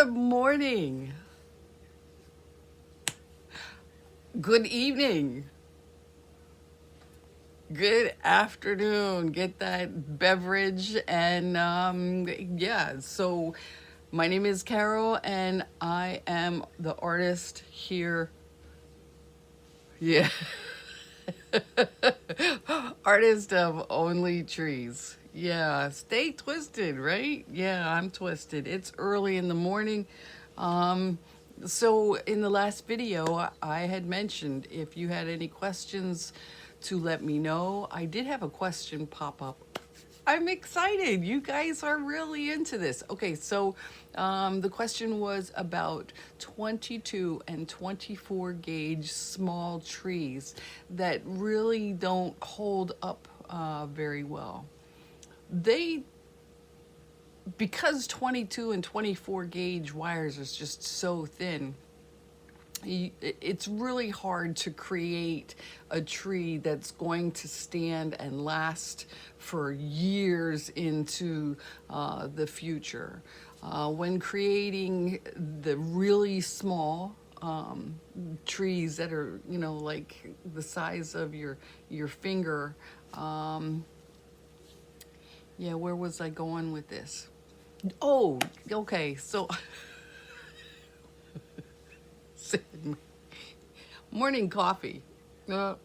Good morning. Good evening. Good afternoon. Get that beverage. And yeah, so my name is Carol, and I am the artist here. Yeah, artist of Only Trees. Yeah, stay twisted, right? Yeah, I'm twisted. It's early in the morning. Um, so in the last video, I had mentioned if you had any questions to let me know. I did have a question pop up. I'm excited. You guys are really into this. Okay, so the question was about 22 and 24 gauge small trees that really don't hold up very well. They, because 22 and 24 gauge wires is just so thin, it's really hard to create a tree that's going to stand and last for years into the future. When creating the really small trees that are, like the size of your finger, yeah, where was I going with this? Oh, okay, so morning coffee. Uh,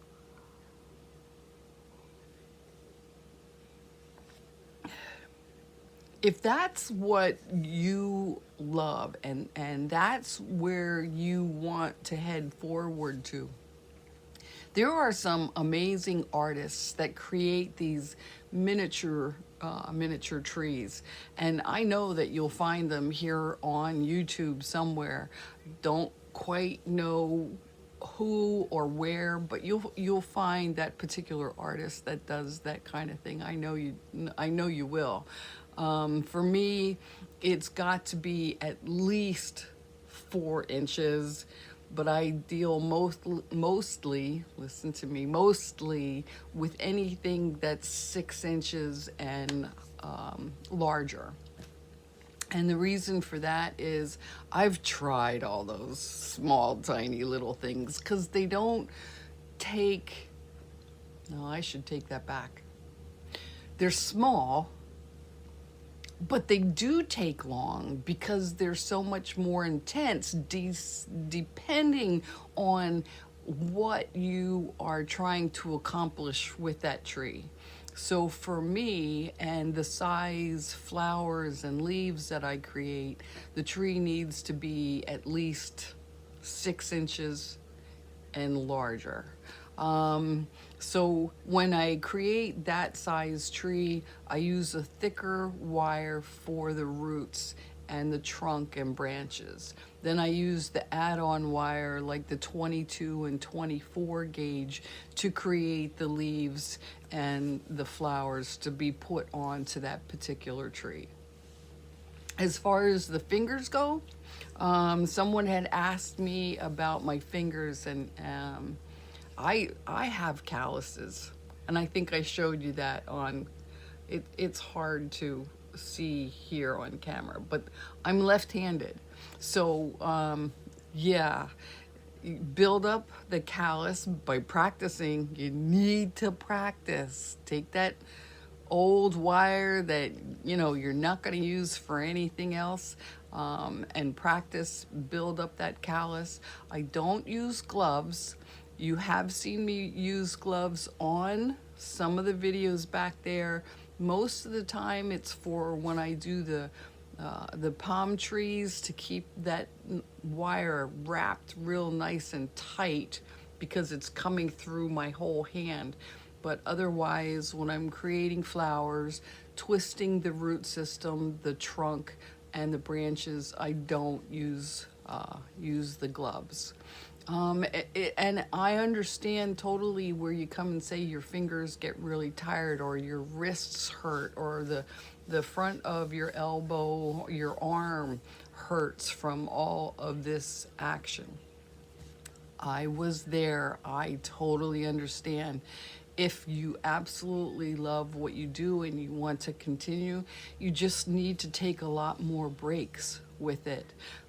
if that's what you love and that's where you want to head forward to, there are some amazing artists that create these miniature trees, and I know that you'll find them here on YouTube somewhere. Don't quite know who or where, but you'll find that particular artist that does that kind of thing. I know you will. For me, it's got to be at least 4 inches, but I deal mostly, listen to me, mostly with anything that's 6 inches and larger. And the reason for that is I've tried all those small, tiny little things because they don't take, no, I should take that back. They're small, but they do take long because they're so much more intense, depending on what you are trying to accomplish with that tree. So for me and the size flowers and leaves that I create, the tree needs to be at least 6 inches and larger. So when I create that size tree, I use a thicker wire for the roots and the trunk and branches. Then I use the add-on wire like the 22 and 24 gauge to create the leaves and the flowers to be put onto that particular tree. As far as the fingers go, someone had asked me about my fingers, and I have calluses, and I think I showed you that on. It's hard to see here on camera, but I'm left-handed, so yeah. You build up the callus by practicing. You need to practice. Take that old wire that you're not going to use for anything else, and practice build up that callus. I don't use gloves. You have seen me use gloves on some of the videos back there. Most of the time it's for when I do the palm trees, to keep that wire wrapped real nice and tight because it's coming through my whole hand. But otherwise, when I'm creating flowers, twisting the root system, the trunk, and the branches, I don't use the gloves. And I understand totally where you come and say your fingers get really tired, or your wrists hurt, or the front of your elbow, your arm hurts from all of this action. I was there. I totally understand. If you absolutely love what you do and you want to continue, you just need to take a lot more breaks with it.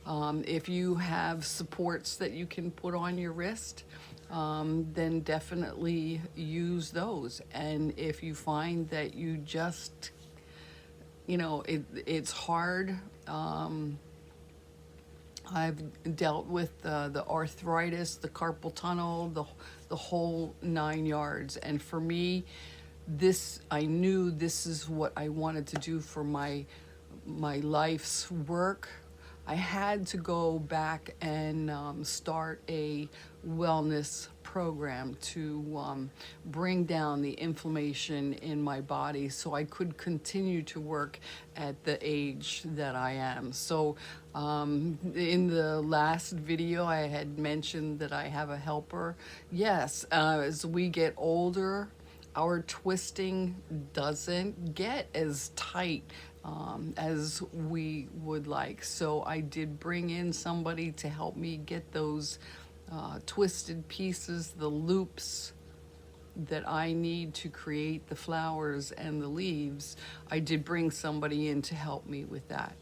If you have supports that you can put on your wrist, then definitely use those. And if you find that you just, it's hard. I've dealt with the arthritis, the carpal tunnel, the whole 9 yards. And for me, I knew this is what I wanted to do for my life's work. I had to go back and start a wellness program to bring down the inflammation in my body so I could continue to work at the age that I am. So in the last video, I had mentioned that I have a helper. Yes, as we get older, our twisting doesn't get as tight as we would like. So I did bring in somebody to help me get those twisted pieces, the loops that I need to create the flowers and the leaves. I did bring somebody in to help me with that.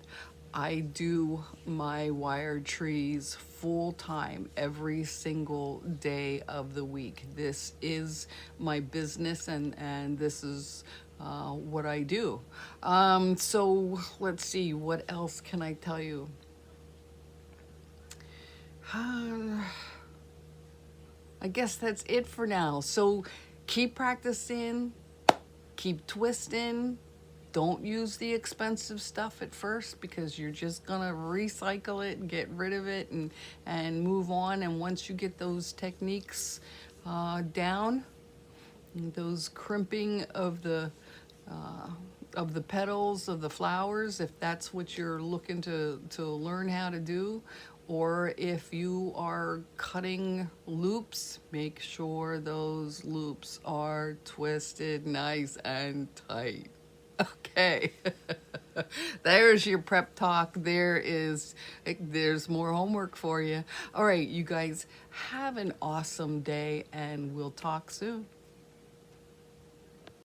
I do my wired trees full time every single day of the week. This is my business, and this is what I do. So let's see, what else can I tell you? I guess that's it for now. So keep practicing, keep twisting. Don't use the expensive stuff at first, because you're just gonna recycle it and get rid of it and move on. And once you get those techniques down, those crimping of the petals of the flowers, if that's what you're looking to learn how to do, or if you are cutting loops, make sure those loops are twisted nice and tight. Okay. There's your prep talk. There's more homework for you. All right, you guys, have an awesome day, and we'll talk soon.